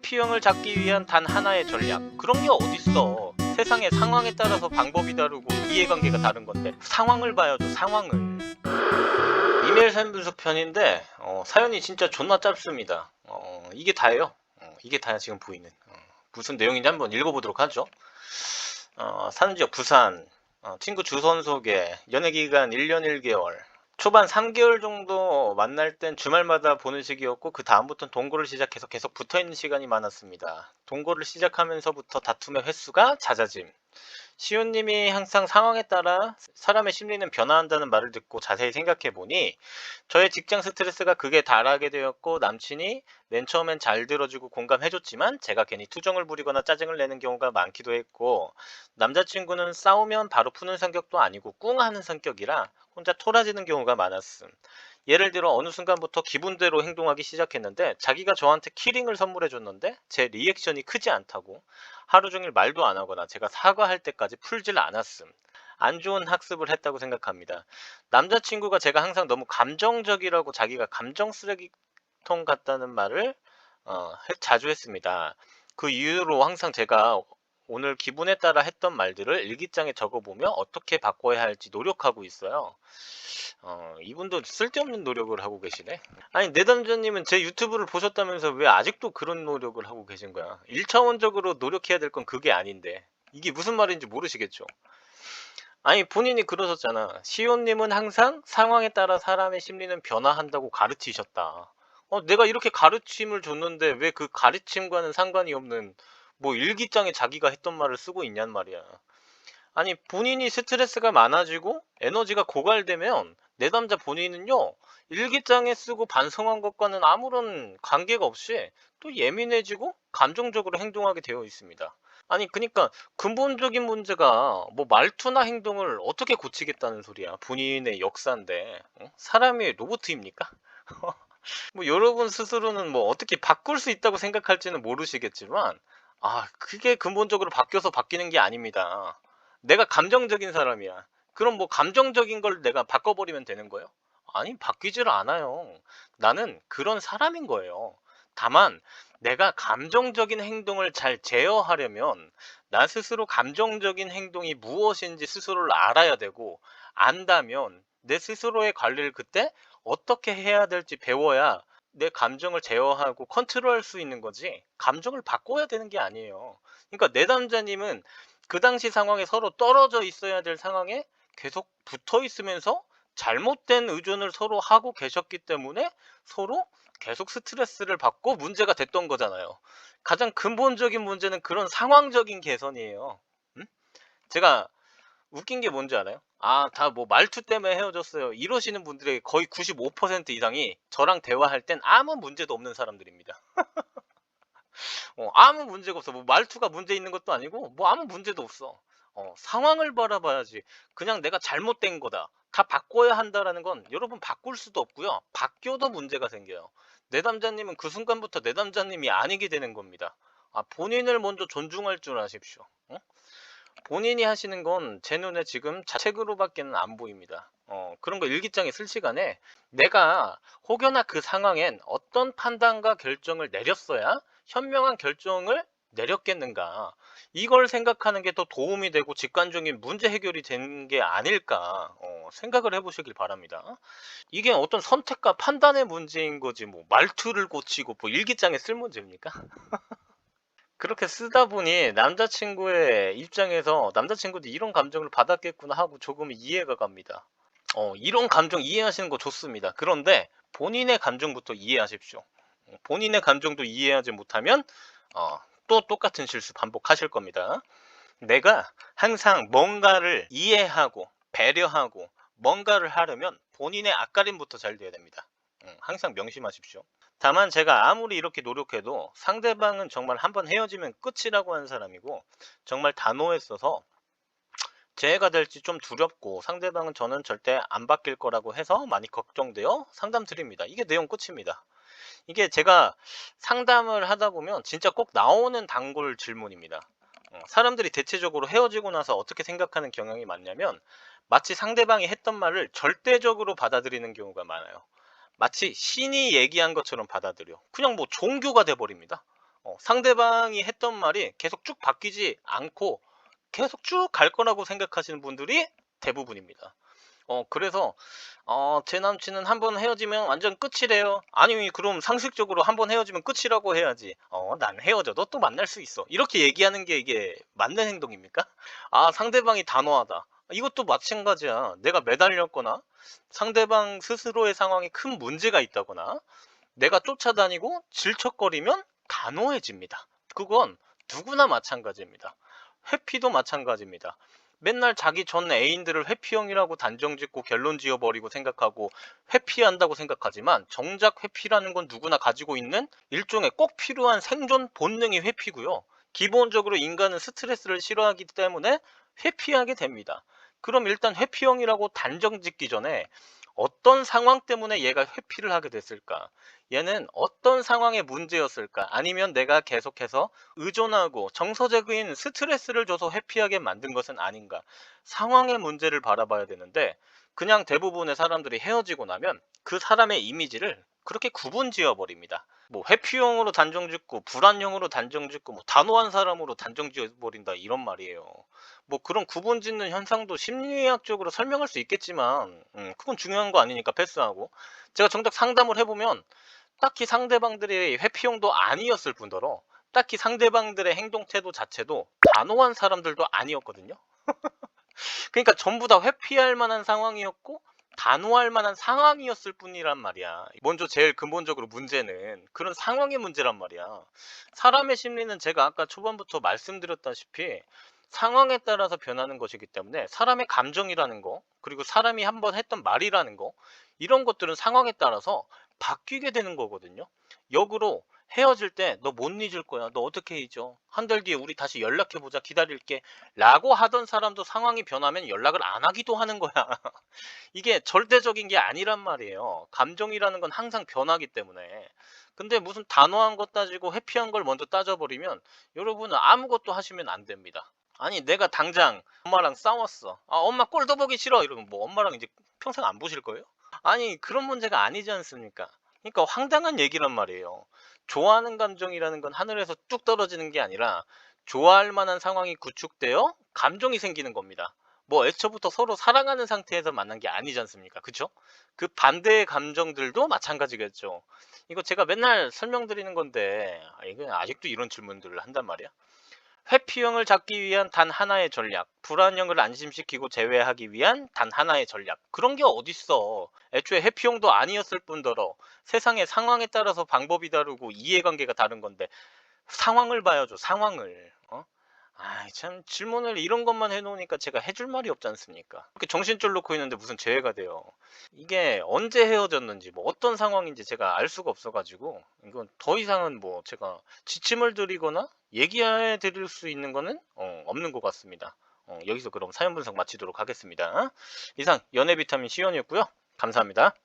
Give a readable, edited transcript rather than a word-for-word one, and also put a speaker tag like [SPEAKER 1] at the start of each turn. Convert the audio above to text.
[SPEAKER 1] P형을 잡기 위한 단 하나의 전략, 그런 게 어딨어. 세상의 상황에 따라서 방법이 다르고 이해관계가 다른 건데 상황을 봐야죠. 상황을. 이메일 사연 분석 편인데 사연이 진짜 존나 짧습니다. 이게 다예요. 이게 다야 지금 보이는. 무슨 내용인지 한번 읽어보도록 하죠. 사는 지역 부산, 친구 주선 소개, 연애기간 1년 1개월. 초반 3개월 정도 만날 땐 주말마다 보는 식이었고 그 다음부터는 동거를 시작해서 계속 붙어있는 시간이 많았습니다. 동거를 시작하면서부터 다툼의 횟수가 잦아짐. 시온님이 항상 상황에 따라 사람의 심리는 변화한다는 말을 듣고 자세히 생각해보니 저의 직장 스트레스가 극에 달하게 되었고, 남친이 맨 처음엔 잘 들어주고 공감해줬지만 제가 괜히 투정을 부리거나 짜증을 내는 경우가 많기도 했고, 남자친구는 싸우면 바로 푸는 성격도 아니고 꿍하는 성격이라 혼자 토라지는 경우가 많았음. 예를 들어 어느 순간부터 기분대로 행동하기 시작했는데 자기가 저한테 키링을 선물해줬는데 제 리액션이 크지 않다고 하루 종일 말도 안 하거나 제가 사과할 때까지 풀질 않았음. 안 좋은 학습을 했다고 생각합니다. 남자친구가 제가 항상 너무 감정적이라고 자기가 감정 쓰레기통 같다는 말을 자주 했습니다. 그 이유로 항상 제가 오늘 기분에 따라 했던 말들을 일기장에 적어보며 어떻게 바꿔야 할지 노력하고 있어요. 이분도 쓸데없는 노력을 하고 계시네. 아니, 내담자님은 제 유튜브를 보셨다면서 왜 아직도 그런 노력을 하고 계신 거야? 1차원적으로 노력해야 될 건 그게 아닌데 이게 무슨 말인지 모르시겠죠? 아니, 본인이 그러셨잖아. 시온님은 항상 상황에 따라 사람의 심리는 변화한다고 가르치셨다. 내가 이렇게 가르침을 줬는데 왜 그 가르침과는 상관이 없는 뭐 일기장에 자기가 했던 말을 쓰고 있냔 말이야. 아니, 본인이 스트레스가 많아지고 에너지가 고갈되면 내담자 본인은요, 일기장에 쓰고 반성한 것과는 아무런 관계가 없이 또 예민해지고 감정적으로 행동하게 되어 있습니다. 아니, 그러니까 근본적인 문제가 뭐 말투나 행동을 어떻게 고치겠다는 소리야. 본인의 역사인데 사람이 로봇입니까? 뭐 여러분 스스로는 뭐 어떻게 바꿀 수 있다고 생각할지는 모르시겠지만, 그게 근본적으로 바뀌어서 바뀌는 게 아닙니다. 내가 감정적인 사람이야. 그럼 뭐 감정적인 걸 내가 바꿔버리면 되는 거예요? 아니, 바뀌질 않아요. 나는 그런 사람인 거예요. 다만 내가 감정적인 행동을 잘 제어하려면 나 스스로 감정적인 행동이 무엇인지 스스로를 알아야 되고, 안다면 내 스스로의 관리를 그때 어떻게 해야 될지 배워야 내 감정을 제어하고 컨트롤할 수 있는 거지, 감정을 바꿔야 되는 게 아니에요. 그러니까 내담자님은 그 당시 상황에 서로 떨어져 있어야 될 상황에 계속 붙어 있으면서 잘못된 의존을 서로 하고 계셨기 때문에 서로 계속 스트레스를 받고 문제가 됐던 거잖아요. 가장 근본적인 문제는 그런 상황적인 개선이에요. 음? 제가 웃긴 게 뭔지 알아요? 다 뭐 말투 때문에 헤어졌어요, 이러시는 분들의 거의 95% 이상이 저랑 대화할 땐 아무 문제도 없는 사람들입니다. 아무 문제가 없어. 뭐 말투가 문제 있는 것도 아니고 뭐 아무 문제도 없어. 상황을 바라봐야지. 그냥 내가 잘못된 거다, 다 바꿔야 한다라는 건 여러분 바꿀 수도 없고요. 바뀌어도 문제가 생겨요. 내담자님은 그 순간부터 내담자님이 아니게 되는 겁니다. 본인을 먼저 존중할 줄 아십시오. 본인이 하시는 건 제 눈에 지금 자책으로밖에는 안 보입니다. 그런 거 일기장에 쓸 시간에 내가 혹여나 그 상황엔 어떤 판단과 결정을 내렸어야 현명한 결정을 내렸겠는가, 이걸 생각하는 게 더 도움이 되고 직관적인 문제 해결이 되는 게 아닐까 생각을 해보시길 바랍니다. 이게 어떤 선택과 판단의 문제인 거지 뭐 말투를 고치고 뭐 일기장에 쓸 문제입니까? 그렇게 쓰다 보니 남자친구의 입장에서 남자친구도 이런 감정을 받았겠구나 하고 조금 이해가 갑니다. 이런 감정 이해하시는 거 좋습니다. 그런데 본인의 감정부터 이해하십시오. 본인의 감정도 이해하지 못하면 또 똑같은 실수 반복하실 겁니다. 내가 항상 뭔가를 이해하고 배려하고 뭔가를 하려면 본인의 앞가림부터 잘 돼야 됩니다. 항상 명심하십시오. 다만 제가 아무리 이렇게 노력해도 상대방은 정말 한번 헤어지면 끝이라고 하는 사람이고, 정말 단호했어서 재해가 될지 좀 두렵고 상대방은 저는 절대 안 바뀔 거라고 해서 많이 걱정되어 상담 드립니다. 이게 내용 끝입니다. 이게 제가 상담을 하다 보면 진짜 꼭 나오는 단골 질문입니다. 사람들이 대체적으로 헤어지고 나서 어떻게 생각하는 경향이 많냐면 마치 상대방이 했던 말을 절대적으로 받아들이는 경우가 많아요. 마치 신이 얘기한 것처럼 받아들여. 그냥 뭐 종교가 돼버립니다. 상대방이 했던 말이 계속 쭉 바뀌지 않고 계속 쭉 갈 거라고 생각하시는 분들이 대부분입니다. 그래서 제 남친은 한 번 헤어지면 완전 끝이래요. 아니 그럼 상식적으로 한 번 헤어지면 끝이라고 해야지. 난 헤어져도 또 만날 수 있어. 이렇게 얘기하는 게 이게 맞는 행동입니까? 아, 상대방이 단호하다. 이것도 마찬가지야. 내가 매달렸거나 상대방 스스로의 상황에 큰 문제가 있다거나 내가 쫓아다니고 질척거리면 단호해집니다. 그건 누구나 마찬가지입니다. 회피도 마찬가지입니다. 맨날 자기 전 애인들을 회피형이라고 단정짓고 결론 지어버리고 생각하고 회피한다고 생각하지만 정작 회피라는 건 누구나 가지고 있는 일종의 꼭 필요한 생존 본능이 회피고요. 기본적으로 인간은 스트레스를 싫어하기 때문에 회피하게 됩니다. 그럼 일단 회피형이라고 단정짓기 전에 어떤 상황 때문에 얘가 회피를 하게 됐을까? 얘는 어떤 상황의 문제였을까? 아니면 내가 계속해서 의존하고 정서적인 스트레스를 줘서 회피하게 만든 것은 아닌가? 상황의 문제를 바라봐야 되는데 그냥 대부분의 사람들이 헤어지고 나면 그 사람의 이미지를 그렇게 구분 지어 버립니다. 뭐 회피형으로 단정짓고 불안형으로 단정짓고 뭐 단호한 사람으로 단정지어 버린다 이런 말이에요. 뭐 그런 구분 짓는 현상도 심리학적으로 설명할 수 있겠지만 그건 중요한 거 아니니까 패스하고 제가 정작 상담을 해보면 딱히 상대방들이 회피형도 아니었을 뿐더러 딱히 상대방들의 행동 태도 자체도 단호한 사람들도 아니었거든요. 그러니까 전부 다 회피할 만한 상황이었고 단호할 만한 상황이었을 뿐이란 말이야. 먼저 제일 근본적으로 문제는 그런 상황의 문제란 말이야. 사람의 심리는 제가 아까 초반부터 말씀드렸다시피 상황에 따라서 변하는 것이기 때문에 사람의 감정이라는 거, 그리고 사람이 한번 했던 말이라는 거, 이런 것들은 상황에 따라서 바뀌게 되는 거거든요. 역으로 헤어질 때 너 못 잊을 거야. 너 어떻게 잊어? 한 달 뒤에 우리 다시 연락해보자. 기다릴게. 라고 하던 사람도 상황이 변하면 연락을 안 하기도 하는 거야. 이게 절대적인 게 아니란 말이에요. 감정이라는 건 항상 변하기 때문에. 근데 무슨 단호한 것 따지고 회피한 걸 먼저 따져버리면 여러분은 아무것도 하시면 안 됩니다. 아니 내가 당장 엄마랑 싸웠어. 아, 엄마 꼴도 보기 싫어. 이러면 뭐 엄마랑 이제 평생 안 보실 거예요? 아니 그런 문제가 아니지 않습니까? 그러니까 황당한 얘기란 말이에요. 좋아하는 감정이라는 건 하늘에서 뚝 떨어지는 게 아니라 좋아할 만한 상황이 구축되어 감정이 생기는 겁니다. 뭐 애초부터 서로 사랑하는 상태에서 만난 게 아니지 않습니까? 그쵸? 그 반대의 감정들도 마찬가지겠죠. 이거 제가 맨날 설명드리는 건데 이거 아직도 이런 질문들을 한단 말이야. 회피형을 잡기 위한 단 하나의 전략, 불안형을 안심시키고 제외하기 위한 단 하나의 전략. 그런 게 어딨어. 애초에 회피형도 아니었을 뿐더러 세상의 상황에 따라서 방법이 다르고 이해관계가 다른 건데 상황을 봐야죠, 상황을. 아이 참 질문을 이런 것만 해놓으니까 제가 해줄 말이 없지 않습니까? 이렇게 정신줄 놓고 있는데 무슨 죄가 돼요. 이게 언제 헤어졌는지 뭐 어떤 상황인지 제가 알 수가 없어가지고 이건 더 이상은 뭐 제가 지침을 드리거나 얘기해 드릴 수 있는 거는 없는 것 같습니다. 여기서 그럼 사연 분석 마치도록 하겠습니다. 이상 연애 비타민 시연이었고요. 감사합니다.